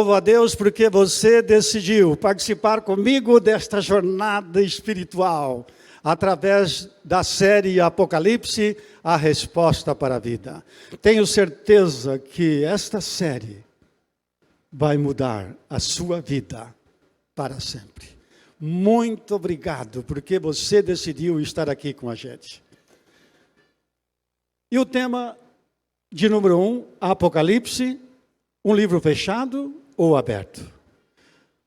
louvo a Deus porque você decidiu participar comigo desta jornada espiritual, através da série Apocalipse, a resposta para a vida. Tenho certeza que esta série vai mudar a sua vida para sempre. Muito obrigado, porque você decidiu estar aqui com a gente. E o tema de número 1, Apocalipse, um livro fechado ou aberto?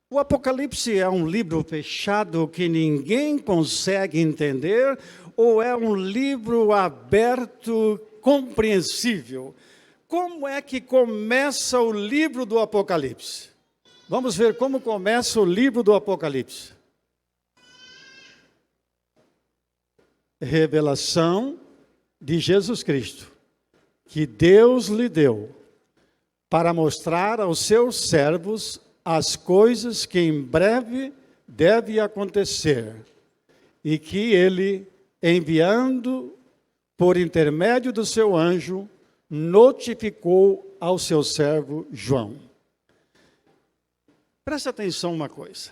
O Apocalipse é um livro fechado que ninguém consegue entender, ou é um livro aberto, compreensível? Como é que começa o livro do Apocalipse? Vamos ver como começa o livro do Apocalipse. Revelação de Jesus Cristo, que Deus lhe deu para mostrar aos seus servos as coisas que em breve devem acontecer, e que ele, enviando por intermédio do seu anjo, notificou ao seu servo João. Preste atenção uma coisa.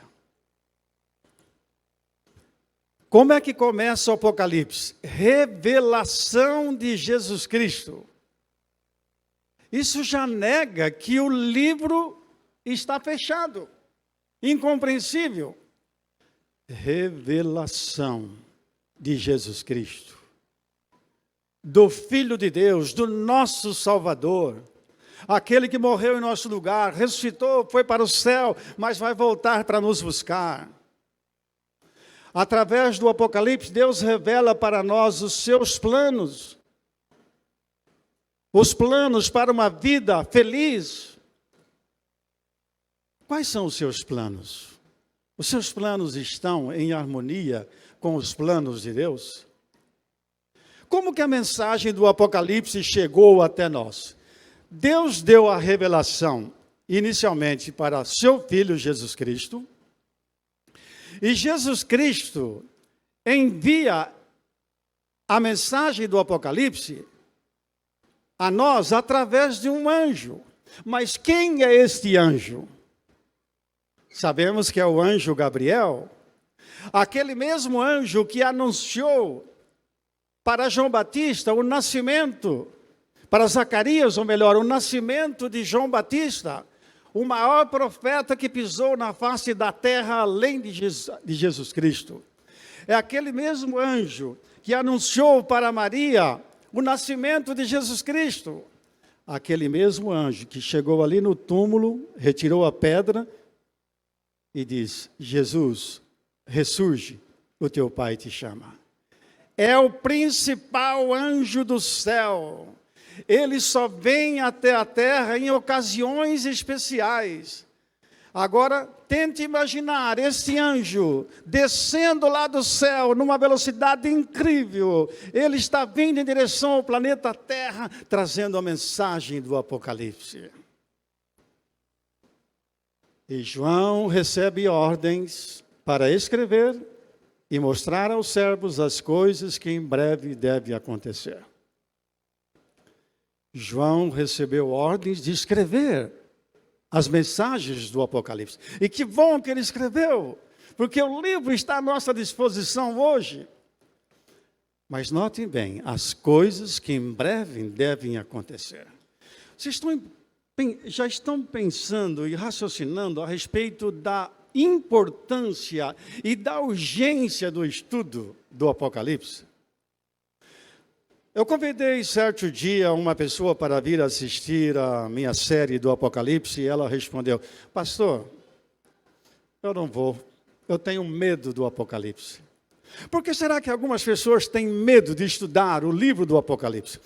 Como é que começa o Apocalipse? Revelação de Jesus Cristo. Isso já nega que o livro está fechado, incompreensível. Revelação de Jesus Cristo, do Filho de Deus, do nosso Salvador, aquele que morreu em nosso lugar, ressuscitou, foi para o céu, mas vai voltar para nos buscar. Através do Apocalipse, Deus revela para nós os seus planos. Os planos para uma vida feliz. Quais são os seus planos? Os seus planos estão em harmonia com os planos de Deus? Como que a mensagem do Apocalipse chegou até nós? Deus deu a revelação inicialmente para seu Filho Jesus Cristo, e Jesus Cristo envia a mensagem do Apocalipse a nós através de um anjo. Mas quem é este anjo? Sabemos que é o anjo Gabriel, aquele mesmo anjo que anunciou para João Batista o nascimento, para Zacarias, ou melhor, o nascimento de João Batista, o maior profeta que pisou na face da terra além de Jesus Cristo. É aquele mesmo anjo que anunciou para Maria o nascimento de Jesus Cristo. Aquele mesmo anjo que chegou ali no túmulo, retirou a pedra e diz: Jesus, ressurge, o teu pai te chama. É o principal anjo do céu. Ele só vem até a terra em ocasiões especiais. Agora, tente imaginar esse anjo descendo lá do céu numa velocidade incrível. Ele está vindo em direção ao planeta Terra, trazendo a mensagem do Apocalipse. E João recebe ordens para escrever e mostrar aos servos as coisas que em breve devem acontecer. João recebeu ordens de escrever as mensagens do Apocalipse. E que bom que ele escreveu, porque o livro está à nossa disposição hoje. Mas notem bem, as coisas que em breve devem acontecer. Vocês já estão pensando e raciocinando a respeito da importância e da urgência do estudo do Apocalipse? Eu convidei certo dia uma pessoa para vir assistir a minha série do Apocalipse, e ela respondeu: pastor, eu não vou, eu tenho medo do Apocalipse. Por que será que algumas pessoas têm medo de estudar o livro do Apocalipse?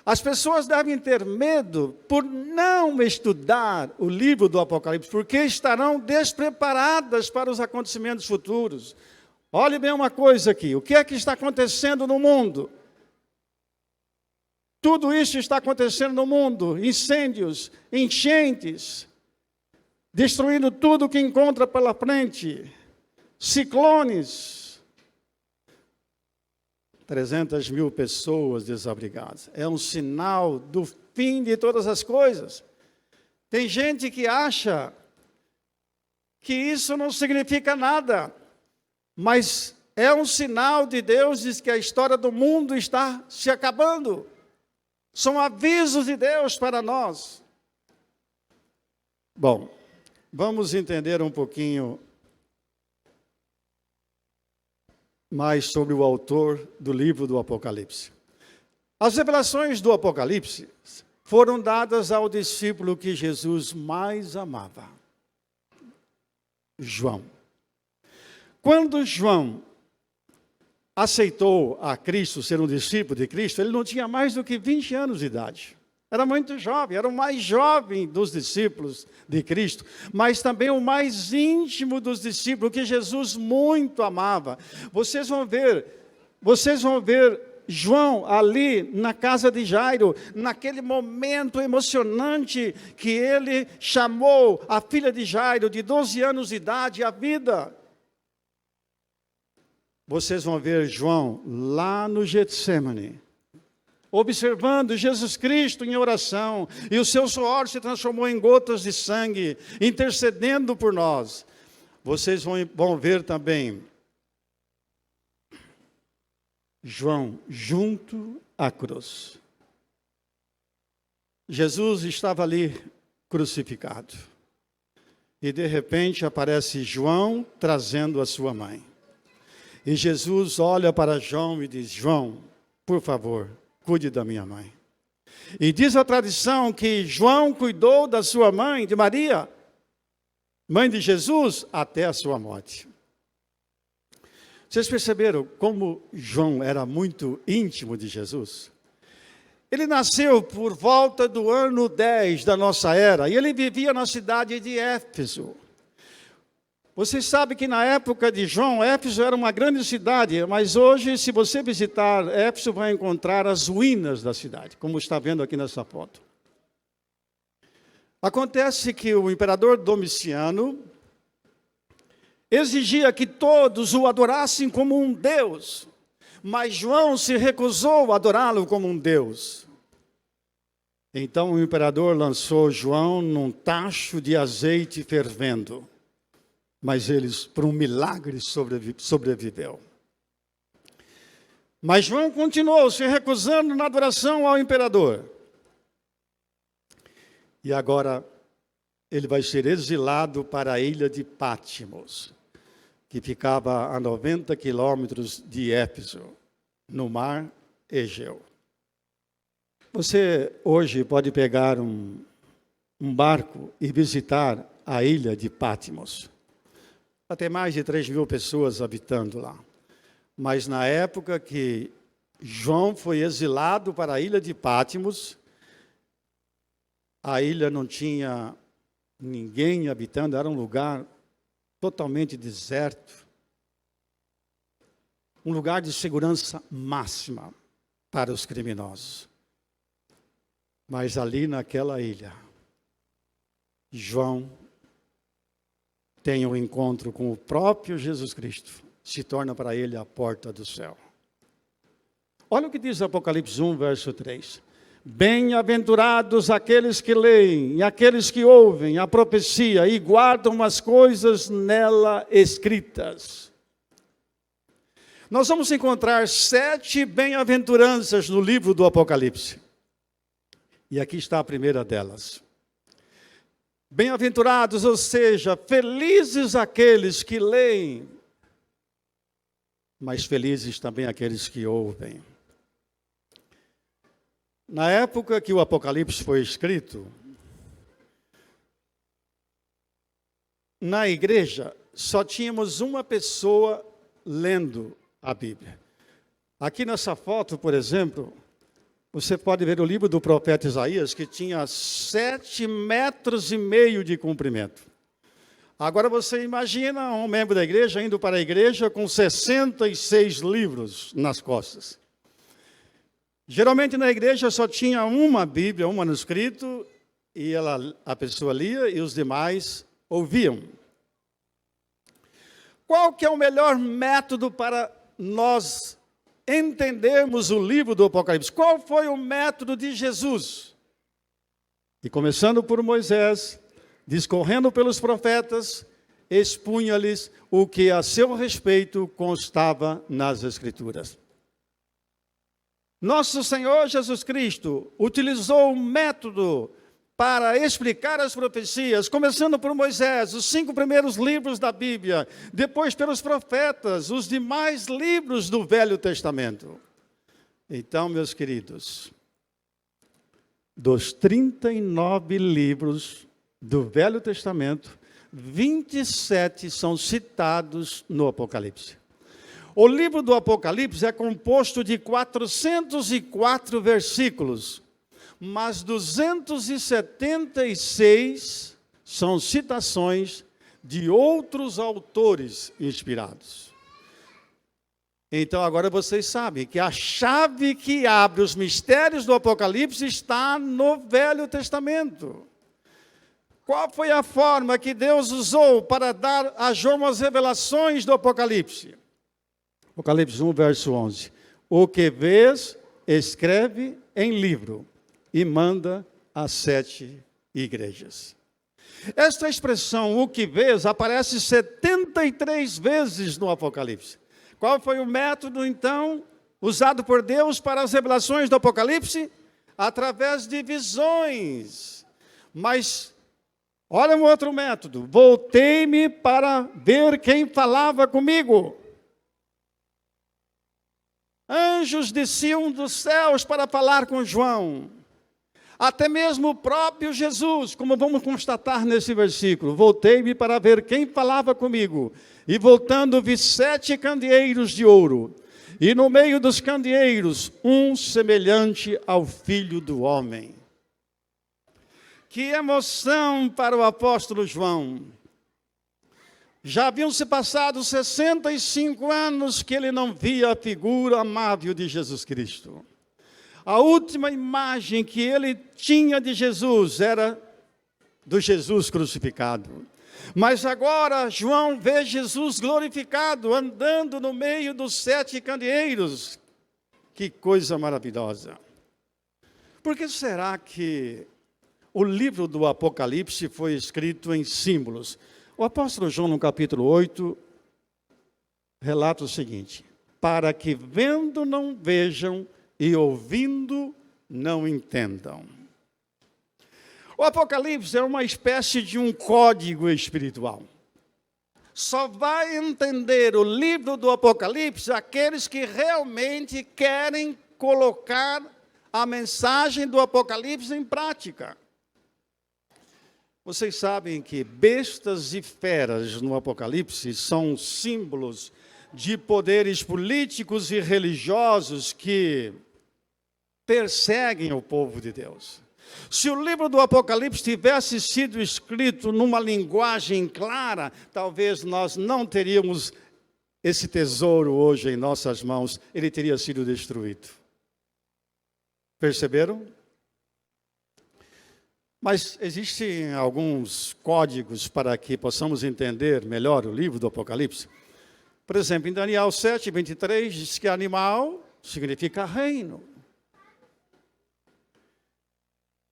As pessoas devem ter medo por não estudar o livro do Apocalipse, porque estarão despreparadas para os acontecimentos futuros. Olhe bem uma coisa aqui, o que é que está acontecendo no mundo? Tudo isso está acontecendo no mundo: incêndios, enchentes, destruindo tudo que encontra pela frente, ciclones, 300 mil pessoas desabrigadas. É um sinal do fim de todas as coisas. Tem gente que acha que isso não significa nada, mas é um sinal de Deus de que a história do mundo está se acabando. São avisos de Deus para nós. Bom, vamos entender um pouquinho mais sobre o autor do livro do Apocalipse. As revelações do Apocalipse foram dadas ao discípulo que Jesus mais amava, João. Quando João aceitou a Cristo, ser um discípulo de Cristo, ele não tinha mais do que 20 anos de idade. Era muito jovem, era o mais jovem dos discípulos de Cristo, mas também o mais íntimo dos discípulos, que Jesus muito amava. Vocês vão ver João ali na casa de Jairo, naquele momento emocionante que ele chamou a filha de Jairo, de 12 anos de idade, à vida. Vocês vão ver João lá no Getsêmani, observando Jesus Cristo em oração, e o seu suor se transformou em gotas de sangue, intercedendo por nós. Vocês vão ver também João junto à cruz. Jesus estava ali crucificado, e de repente aparece João trazendo a sua mãe. E Jesus olha para João e diz: João, por favor, cuide da minha mãe. E diz a tradição que João cuidou da sua mãe, de Maria, mãe de Jesus, até a sua morte. Vocês perceberam como João era muito íntimo de Jesus? Ele nasceu por volta do ano 10 da nossa era, e ele vivia na cidade de Éfeso. Vocês sabem que na época de João, Éfeso era uma grande cidade, mas hoje, se você visitar Éfeso, vai encontrar as ruínas da cidade, como está vendo aqui nessa foto. Acontece que o imperador Domiciano exigia que todos o adorassem como um Deus, mas João se recusou a adorá-lo como um Deus. Então o imperador lançou João num tacho de azeite fervendo, mas ele, por um milagre, sobreviveu. Mas João continuou se recusando na adoração ao imperador. E agora ele vai ser exilado para a ilha de Patmos, que ficava a 90 quilômetros de Éfeso, no mar Egeu. Você hoje pode pegar um barco e visitar a ilha de Patmos. Tem mais de 3.000 pessoas habitando lá. Mas na época que João foi exilado para a ilha de Patmos, a ilha não tinha ninguém habitando, era um lugar totalmente deserto. Um lugar de segurança máxima para os criminosos. Mas ali naquela ilha, João tem um encontro com o próprio Jesus Cristo, se torna para ele a porta do céu. Olha o que diz Apocalipse 1, verso 3. Bem-aventurados aqueles que leem e aqueles que ouvem a profecia e guardam as coisas nela escritas. Nós vamos encontrar 7 bem-aventuranças no livro do Apocalipse. E aqui está a primeira delas. Bem-aventurados, ou seja, felizes aqueles que leem, mas felizes também aqueles que ouvem. Na época que o Apocalipse foi escrito, na igreja só tínhamos uma pessoa lendo a Bíblia. Aqui nessa foto, por exemplo, você pode ver o livro do profeta Isaías, que tinha 7,5 metros de comprimento. Agora você imagina um membro da igreja indo para a igreja com 66 livros nas costas. Geralmente na igreja só tinha uma Bíblia, um manuscrito, e a pessoa lia e os demais ouviam. Qual que é o melhor método para nós entendermos o livro do Apocalipse? Qual foi o método de Jesus? E começando por Moisés, discorrendo pelos profetas, expunha-lhes o que a seu respeito constava nas Escrituras. Nosso Senhor Jesus Cristo utilizou um método para explicar as profecias, começando por Moisés, os 5 primeiros livros da Bíblia, depois pelos profetas, os demais livros do Velho Testamento. Então, meus queridos, dos 39 livros do Velho Testamento, 27 são citados no Apocalipse. O livro do Apocalipse é composto de 404 versículos, mas 276 são citações de outros autores inspirados. Então agora vocês sabem que a chave que abre os mistérios do Apocalipse está no Velho Testamento. Qual foi a forma que Deus usou para dar a João as revelações do Apocalipse? Apocalipse 1, verso 11. O que vês, escreve em livro e manda às 7 igrejas. Esta expressão, o que vês, aparece 73 vezes no Apocalipse. Qual foi o método, então, usado por Deus para as revelações do Apocalipse? Através de visões. Mas, olha um outro método. Voltei-me para ver quem falava comigo. Anjos desciam dos céus para falar com João. Até mesmo o próprio Jesus, como vamos constatar nesse versículo. Voltei-me para ver quem falava comigo. E voltando vi 7 candeeiros de ouro. E no meio dos candeeiros, um semelhante ao Filho do Homem. Que emoção para o apóstolo João. Já haviam se passado 65 anos que ele não via a figura amável de Jesus Cristo. A última imagem que ele tinha de Jesus era do Jesus crucificado. Mas agora João vê Jesus glorificado, andando no meio dos 7 candeeiros. Que coisa maravilhosa. Por que será que o livro do Apocalipse foi escrito em símbolos? O apóstolo João, no capítulo 8, relata o seguinte: para que vendo não vejam, e ouvindo não entendam. O Apocalipse é uma espécie de um código espiritual. Só vai entender o livro do Apocalipse aqueles que realmente querem colocar a mensagem do Apocalipse em prática. Vocês sabem que bestas e feras no Apocalipse são símbolos de poderes políticos e religiosos que perseguem o povo de Deus. Se o livro do Apocalipse tivesse sido escrito numa linguagem clara, talvez nós não teríamos esse tesouro hoje em nossas mãos, ele teria sido destruído. Perceberam? Mas existem alguns códigos para que possamos entender melhor o livro do Apocalipse. Por exemplo, em Daniel 7, 23, diz que animal significa reino.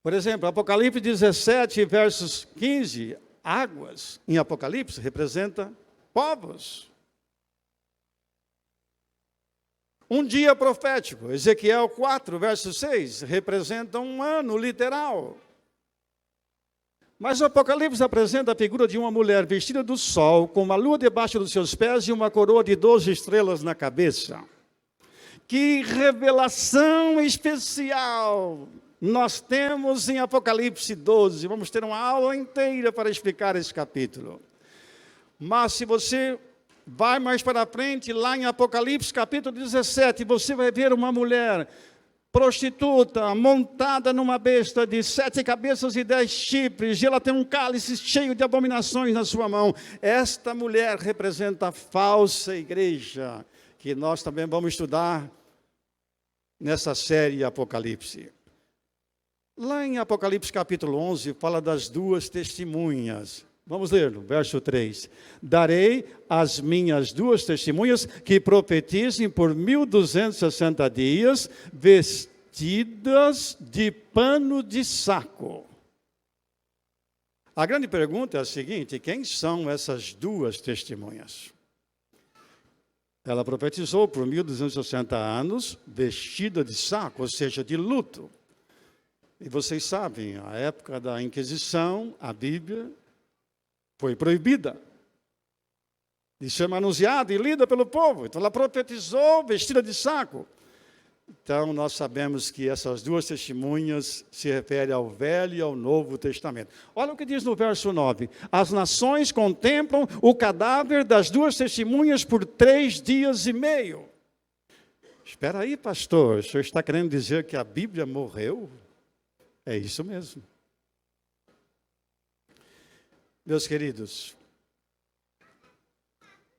Por exemplo, Apocalipse 17, versos 15, águas em Apocalipse representa povos. Um dia profético, Ezequiel 4, verso 6, representa um ano literal. Mas o Apocalipse apresenta a figura de uma mulher vestida do sol, com uma lua debaixo dos seus pés e uma coroa de 12 estrelas na cabeça. Que revelação especial nós temos em Apocalipse 12. Vamos ter uma aula inteira para explicar esse capítulo. Mas se você vai mais para frente, lá em Apocalipse capítulo 17, você vai ver uma mulher prostituta, montada numa besta de 7 cabeças e 10 chifres, e ela tem um cálice cheio de abominações na sua mão. Esta mulher representa a falsa igreja, que nós também vamos estudar nessa série Apocalipse. Lá em Apocalipse capítulo 11, fala das 2 testemunhas. Vamos ler no verso 3. Darei as minhas 2 testemunhas que profetizem por 1260 dias, vestidas de pano de saco. A grande pergunta é a seguinte: quem são essas duas testemunhas? Ela profetizou por 1260 anos, vestida de saco, ou seja, de luto. E vocês sabem, a época da Inquisição, a Bíblia foi proibida de ser manuseada e lida pelo povo. Então ela profetizou vestida de saco. Então nós sabemos que essas duas testemunhas se referem ao Velho e ao Novo Testamento. Olha o que diz no verso 9. As nações contemplam o cadáver das duas testemunhas por 3 dias e meio. Espera aí, pastor, o senhor está querendo dizer que a Bíblia morreu? É isso mesmo. Meus queridos,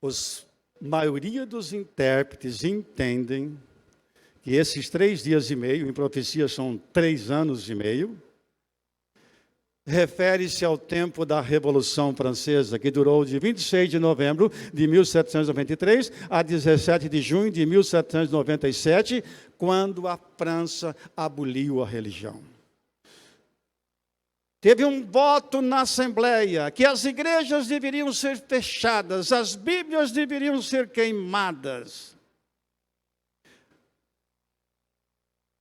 a maioria dos intérpretes entendem que esses 3 dias e meio, em profecia são 3 anos e meio, refere-se ao tempo da Revolução Francesa, que durou de 26 de novembro de 1793 a 17 de junho de 1797, quando a França aboliu a religião. Teve um voto na Assembleia que as igrejas deveriam ser fechadas, as Bíblias deveriam ser queimadas.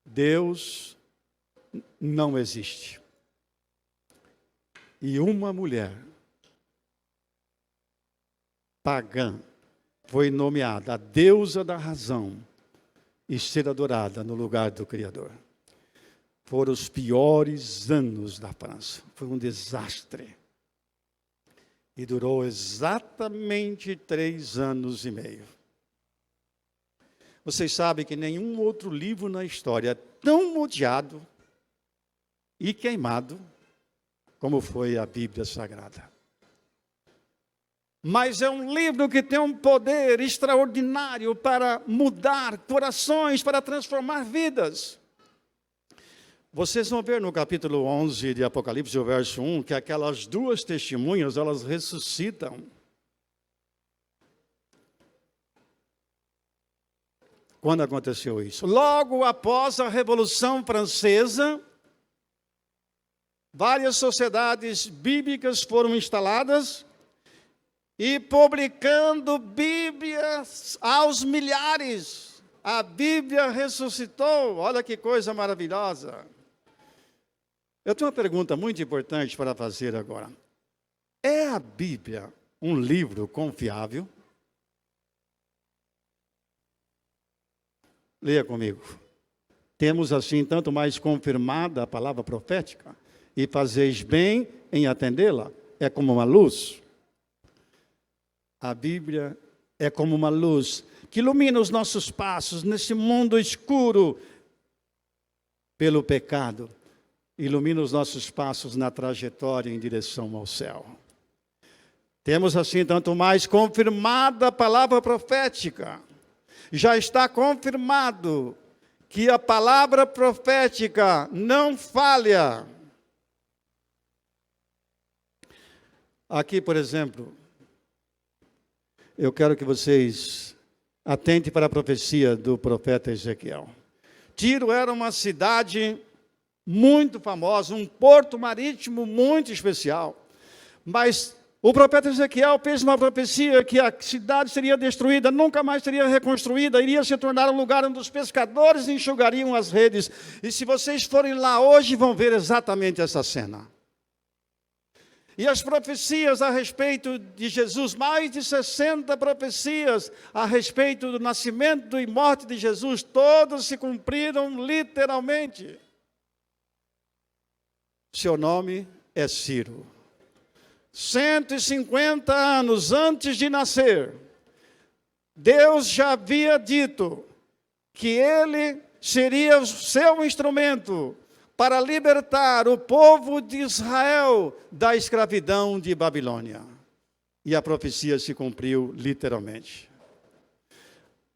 Deus não existe. E uma mulher pagã foi nomeada a deusa da razão e ser adorada no lugar do Criador. Foram os piores anos da França. Foi um desastre. E durou exatamente 3 anos e meio. Vocês sabem que nenhum outro livro na história é tão odiado e queimado como foi a Bíblia Sagrada. Mas é um livro que tem um poder extraordinário para mudar corações, para transformar vidas. Vocês vão ver no capítulo 11 de Apocalipse, o verso 1, que aquelas duas testemunhas, elas ressuscitam. Quando aconteceu isso? Logo após a Revolução Francesa, várias sociedades bíblicas foram instaladas e publicando Bíblias aos milhares. A Bíblia ressuscitou. Olha que coisa maravilhosa. Eu tenho uma pergunta muito importante para fazer agora. É a Bíblia um livro confiável? Leia comigo. Temos assim tanto mais confirmada a palavra profética, e fazeis bem em atendê-la, é como uma luz. A Bíblia é como uma luz que ilumina os nossos passos nesse mundo escuro pelo pecado. Ilumina os nossos passos na trajetória em direção ao céu. Temos assim tanto mais confirmada a palavra profética. Já está confirmado que a palavra profética não falha. Aqui, por exemplo, eu quero que vocês atentem para a profecia do profeta Ezequiel. Tiro era uma cidade muito famosa, um porto marítimo muito especial, mas o profeta Ezequiel fez uma profecia que a cidade seria destruída, nunca mais seria reconstruída, iria se tornar um lugar onde os pescadores enxugariam as redes. E se vocês forem lá hoje, vão ver exatamente essa cena. E as profecias a respeito de Jesus, mais de 60 profecias a respeito do nascimento e morte de Jesus, todas se cumpriram literalmente. Seu nome é Ciro. 150 anos antes de nascer, Deus já havia dito que ele seria o seu instrumento para libertar o povo de Israel da escravidão de Babilônia. E a profecia se cumpriu literalmente.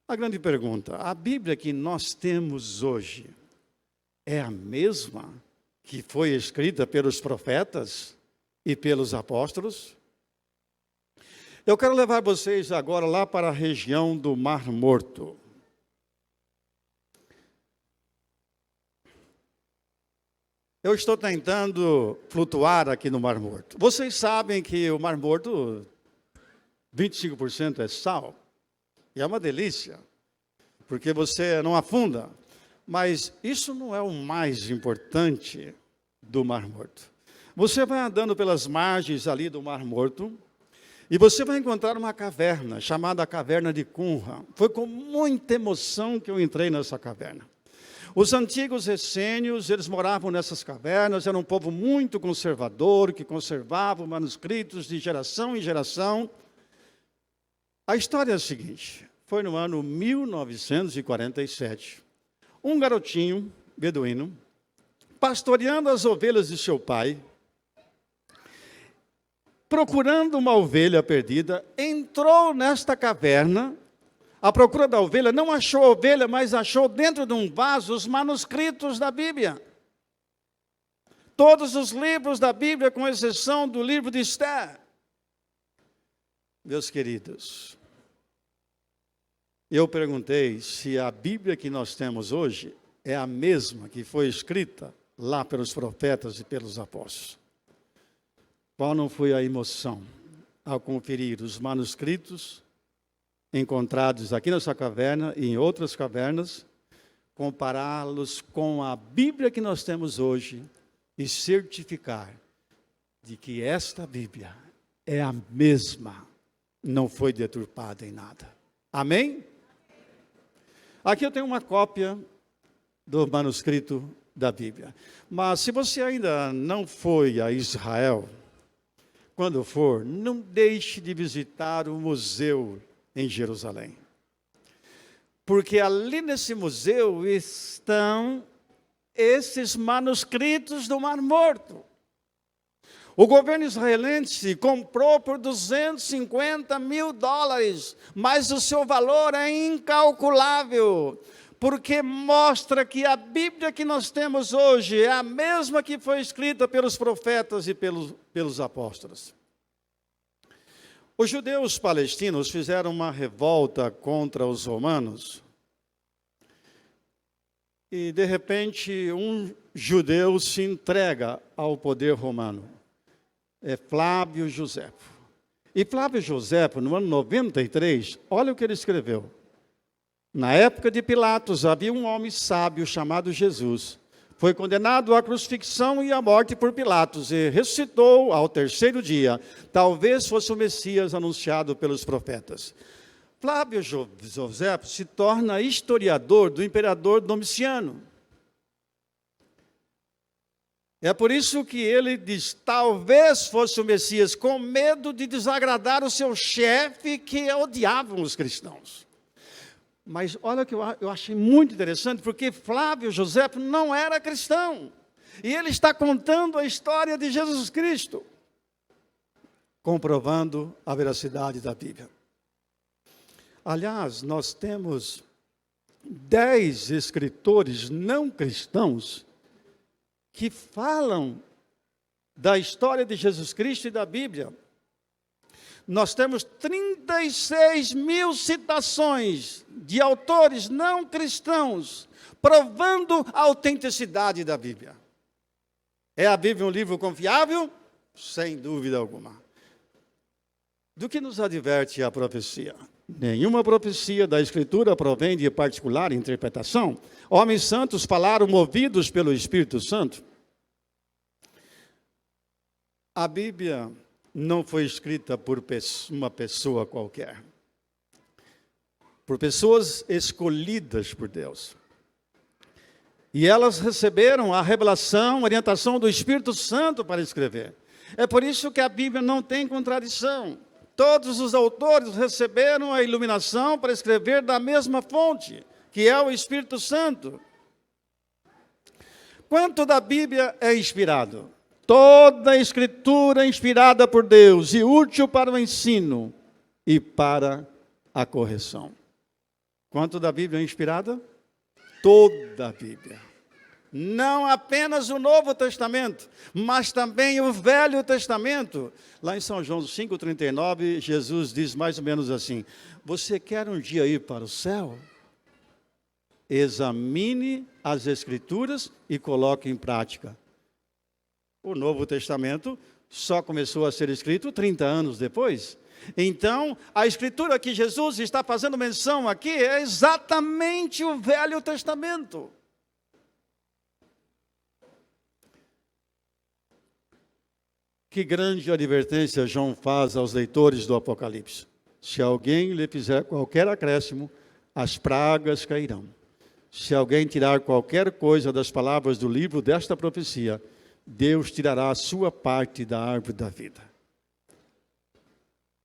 A grande pergunta: a Bíblia que nós temos hoje é a mesma que foi escrita pelos profetas e pelos apóstolos? Eu quero levar vocês agora lá para a região do Mar Morto. Eu estou tentando flutuar aqui no Mar Morto. Vocês sabem que o Mar Morto, 25% é sal. E é uma delícia, porque você não afunda. Mas isso não é o mais importante do Mar Morto. Você vai andando pelas margens ali do Mar Morto, e você vai encontrar uma caverna, chamada Caverna de Qumran. Foi com muita emoção que eu entrei nessa caverna. Os antigos essênios, eles moravam nessas cavernas, era um povo muito conservador, que conservava manuscritos de geração em geração. A história é a seguinte, foi no ano 1947, um garotinho beduíno, pastoreando as ovelhas de seu pai, procurando uma ovelha perdida, entrou nesta caverna, à procura da ovelha, não achou a ovelha, mas achou dentro de um vaso os manuscritos da Bíblia. Todos os livros da Bíblia, com exceção do livro de Esther. Meus queridos, eu perguntei se a Bíblia que nós temos hoje é a mesma que foi escrita lá pelos profetas e pelos apóstolos. Qual não foi a emoção ao conferir os manuscritos encontrados aqui nessa caverna e em outras cavernas, compará-los com a Bíblia que nós temos hoje e certificar de que esta Bíblia é a mesma, não foi deturpada em nada. Amém? Aqui eu tenho uma cópia do manuscrito da Bíblia. Mas se você ainda não foi a Israel, quando for, não deixe de visitar o museu em Jerusalém. Porque ali nesse museu estão esses manuscritos do Mar Morto. O governo israelense comprou por $250 mil, mas o seu valor é incalculável, porque mostra que a Bíblia que nós temos hoje é a mesma que foi escrita pelos profetas e pelos apóstolos. Os judeus palestinos fizeram uma revolta contra os romanos. E, de repente, um judeu se entrega ao poder romano. É Flávio Josefo. E Flávio Josefo, no ano 93, olha o que ele escreveu. Na época de Pilatos, havia um homem sábio chamado Jesus. Foi condenado à crucifixão e à morte por Pilatos e ressuscitou ao terceiro dia. Talvez fosse o Messias anunciado pelos profetas. Flávio Josefo se torna historiador do imperador Domiciano. É por isso que ele diz, talvez fosse o Messias, com medo de desagradar o seu chefe, que odiavam os cristãos. Mas olha o que eu achei muito interessante, porque Flávio Josefo não era cristão. E ele está contando a história de Jesus Cristo, comprovando a veracidade da Bíblia. Aliás, nós temos 10 escritores não cristãos que falam da história de Jesus Cristo e da Bíblia. Nós temos 36 mil citações de autores não cristãos, provando a autenticidade da Bíblia. É a Bíblia um livro confiável? Sem dúvida alguma. Do que nos adverte a profecia? Nenhuma profecia da Escritura provém de particular interpretação. Homens santos falaram movidos pelo Espírito Santo. A Bíblia não foi escrita por uma pessoa qualquer. Por pessoas escolhidas por Deus. E elas receberam a revelação, a orientação do Espírito Santo para escrever. É por isso que a Bíblia não tem contradição. Todos os autores receberam a iluminação para escrever da mesma fonte, que é o Espírito Santo. Quanto da Bíblia é inspirado? Toda a Escritura é inspirada por Deus e útil para o ensino e para a correção. Quanto da Bíblia é inspirada? Toda a Bíblia. Não apenas o Novo Testamento, mas também o Velho Testamento. Lá em São João 5,39, Jesus diz mais ou menos assim, você quer um dia ir para o céu? Examine as Escrituras e coloque em prática. O Novo Testamento só começou a ser escrito 30 anos depois. Então, a escritura que Jesus está fazendo menção aqui é exatamente o Velho Testamento. Que grande advertência João faz aos leitores do Apocalipse. Se alguém lhe fizer qualquer acréscimo, as pragas cairão. Se alguém tirar qualquer coisa das palavras do livro desta profecia, Deus tirará a sua parte da árvore da vida.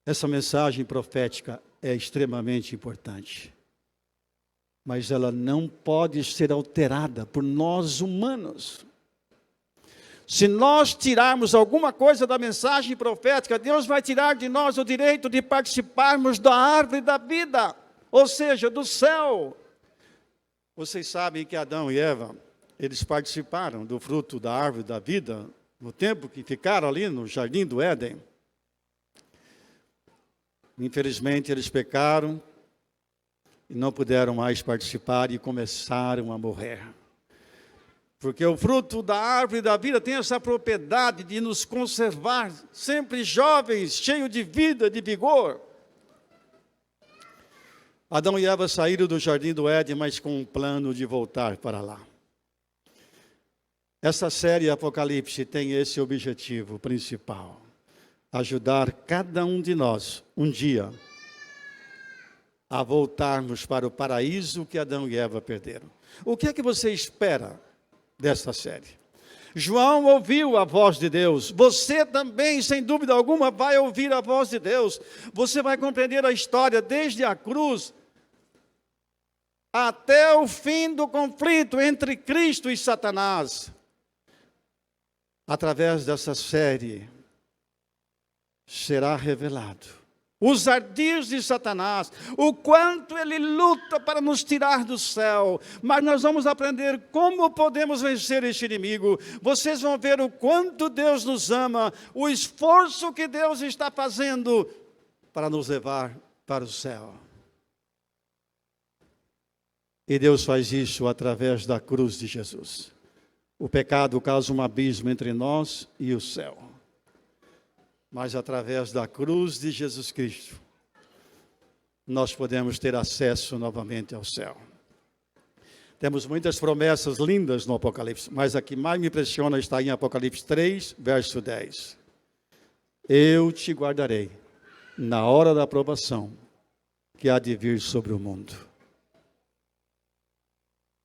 Essa mensagem profética é extremamente importante. Mas ela não pode ser alterada por nós humanos. Se nós tirarmos alguma coisa da mensagem profética, Deus vai tirar de nós o direito de participarmos da árvore da vida, ou seja, do céu. Vocês sabem que Adão e Eva, eles participaram do fruto da árvore da vida no tempo que ficaram ali no jardim do Éden. Infelizmente, eles pecaram e não puderam mais participar e começaram a morrer. Porque o fruto da árvore da vida tem essa propriedade de nos conservar sempre jovens, cheios de vida, de vigor. Adão e Eva saíram do jardim do Éden, mas com um plano de voltar para lá. Essa série Apocalipse tem esse objetivo principal: ajudar cada um de nós, um dia, a voltarmos para o paraíso que Adão e Eva perderam. O que é que você espera dessa série? João ouviu a voz de Deus. Você também, sem dúvida alguma, vai ouvir a voz de Deus. Você vai compreender a história desde a cruz até o fim do conflito entre Cristo e Satanás. Através dessa série será revelado os ardis de Satanás, o quanto ele luta para nos tirar do céu, mas nós vamos aprender como podemos vencer este inimigo. Vocês vão ver o quanto Deus nos ama, o esforço que Deus está fazendo para nos levar para o céu. E Deus faz isso através da cruz de Jesus. O pecado causa um abismo entre nós e o céu. Mas através da cruz de Jesus Cristo, nós podemos ter acesso novamente ao céu. Temos muitas promessas lindas no Apocalipse, mas a que mais me impressiona está em Apocalipse 3, verso 10. Eu te guardarei na hora da provação que há de vir sobre o mundo.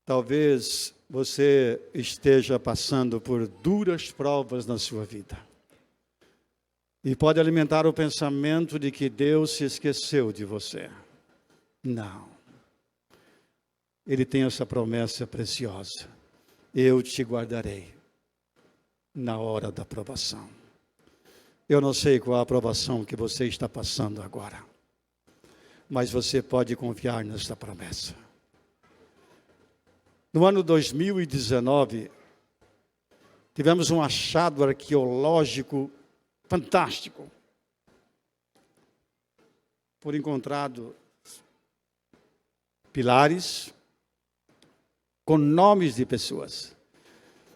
Talvez você esteja passando por duras provas na sua vida. E pode alimentar o pensamento de que Deus se esqueceu de você. Não. Ele tem essa promessa preciosa. Eu te guardarei na hora da provação. Eu não sei qual a provação que você está passando agora, mas você pode confiar nesta promessa. No ano 2019, tivemos um achado arqueológico fantástico. Foram encontrados pilares com nomes de pessoas.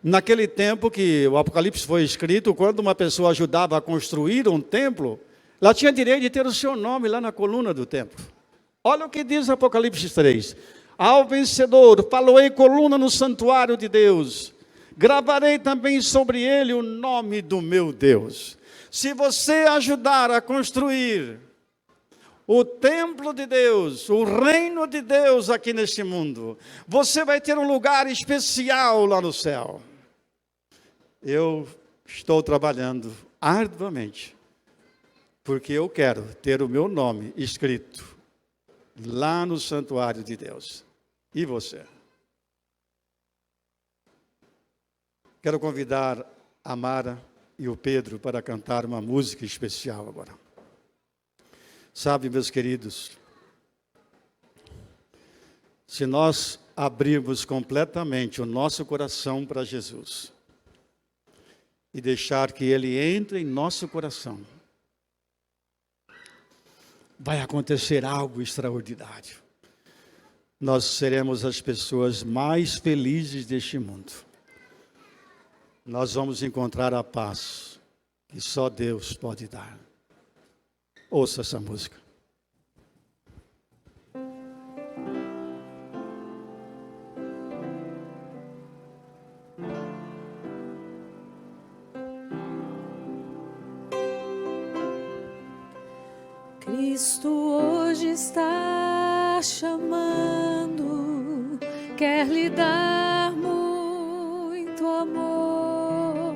Naquele tempo que o Apocalipse foi escrito, quando uma pessoa ajudava a construir um templo, ela tinha direito de ter o seu nome lá na coluna do templo. Olha o que diz Apocalipse 3. Ao vencedor, faloei coluna no santuário de Deus. Gravarei também sobre ele o nome do meu Deus. Se você ajudar a construir o templo de Deus, o reino de Deus aqui neste mundo, você vai ter um lugar especial lá no céu. Eu estou trabalhando arduamente, porque eu quero ter o meu nome escrito lá no santuário de Deus. E você? Quero convidar a Mara e o Pedro para cantar uma música especial agora. Sabe, meus queridos, se nós abrirmos completamente o nosso coração para Jesus e deixar que Ele entre em nosso coração, vai acontecer algo extraordinário. Nós seremos as pessoas mais felizes deste mundo. nós vamos encontrar a paz que só Deus pode dar. Ouça essa música. Cristo hoje está chamando, quer lhe dar muito amor.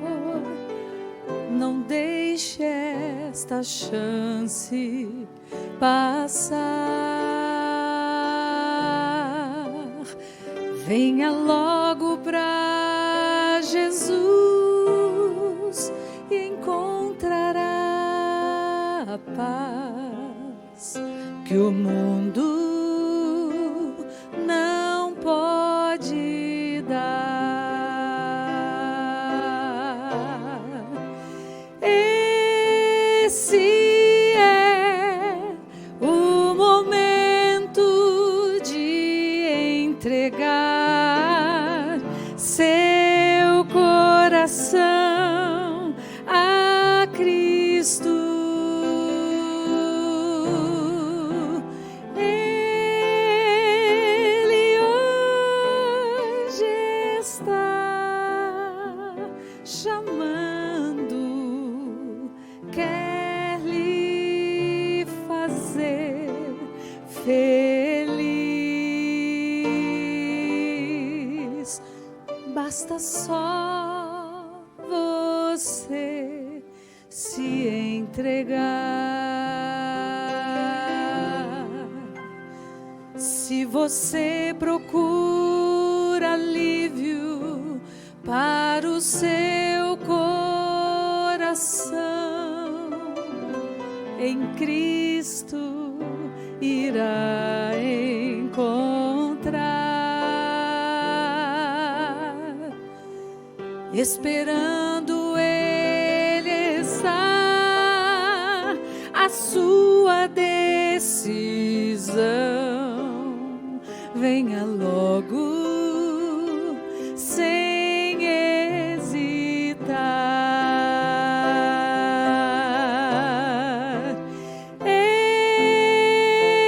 Não deixe esta chance passar. Venha logo para Jesus e encontrará a paz que o mundo não pode dar. Esse é o momento de entregar seu coração a Cristo. Feliz, basta só você se entregar. Se você procura alívio para o seu coração, em Cristo irá encontrar. Esperando Ele está a sua decisão. Venha logo sem hesitar.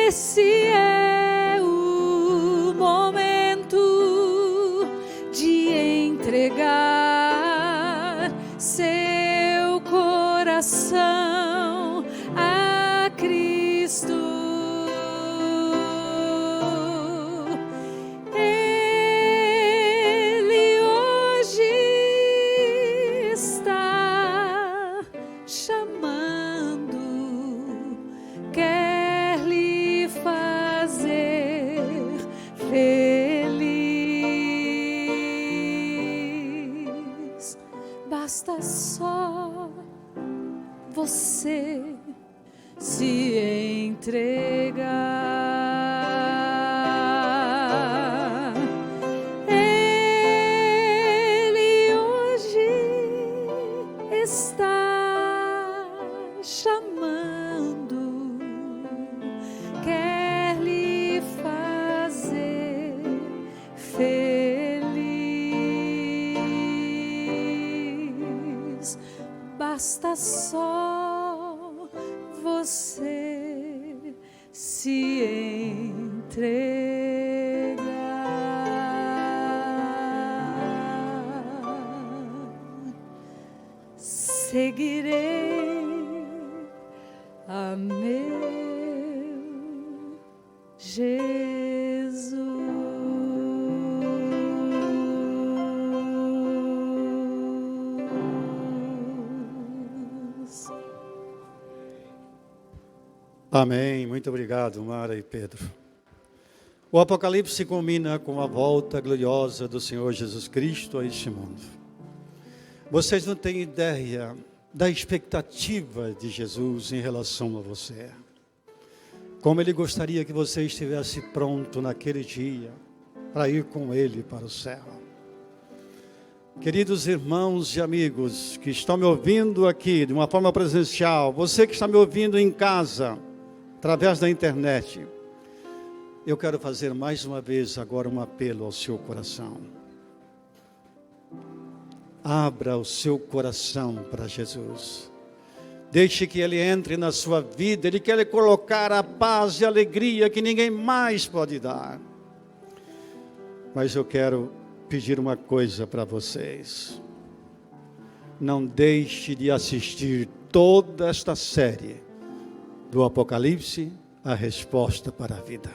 Esse é o momento de entregar seu coração a Cristo. Ele hoje está chamando, quer lhe fazer feliz. Basta só você se entregar. Ele hoje está chamando, quer lhe fazer feliz. Basta só você se entregar. Seguirei a meu Jesus. Amém. Muito obrigado, Mara e Pedro. O Apocalipse culmina com a volta gloriosa do Senhor Jesus Cristo a este mundo. Vocês não têm ideia da expectativa de Jesus em relação a você. Como Ele gostaria que você estivesse pronto naquele dia para ir com Ele para o céu. Queridos irmãos e amigos que estão me ouvindo aqui de uma forma presencial, você que está me ouvindo em casa, através da internet, eu quero fazer mais uma vez agora um apelo ao seu coração. Abra o seu coração para Jesus. Deixe que Ele entre na sua vida. Ele quer colocar a paz e a alegria que ninguém mais pode dar. Mas eu quero pedir uma coisa para vocês. Não deixe de assistir toda esta série do Apocalipse, a resposta para a vida.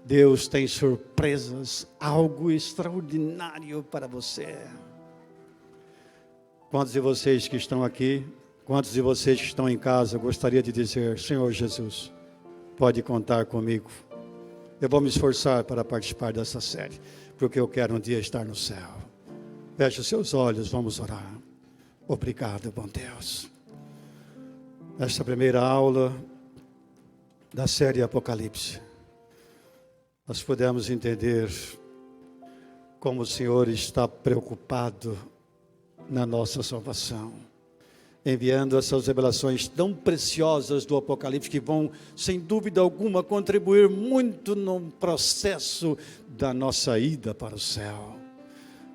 Deus tem surpresas, algo extraordinário para você. Quantos de vocês que estão aqui, quantos de vocês que estão em casa, gostaria de dizer: Senhor Jesus, pode contar comigo. Eu vou me esforçar para participar dessa série, porque eu quero um dia estar no céu. Feche os seus olhos, vamos orar. Obrigado, bom Deus. Esta primeira aula da série Apocalipse, nós podemos entender como o Senhor está preocupado na nossa salvação, enviando essas revelações tão preciosas do Apocalipse, que vão, sem dúvida alguma, contribuir muito no processo da nossa ida para o céu.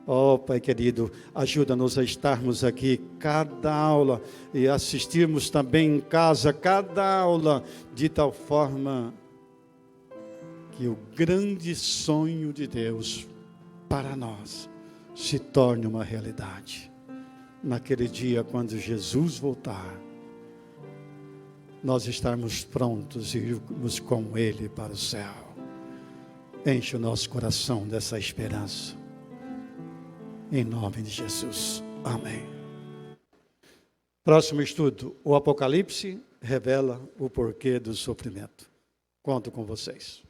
Oh, Pai querido, ajuda-nos a estarmos aqui cada aula e assistirmos também em casa cada aula, de tal forma que o grande sonho de Deus para nós se torne uma realidade. Naquele dia, quando Jesus voltar, nós estarmos prontos e irmos com Ele para o céu. Enche o nosso coração dessa esperança. Em nome de Jesus. Amém. Próximo estudo. O Apocalipse revela o porquê do sofrimento. Conto com vocês.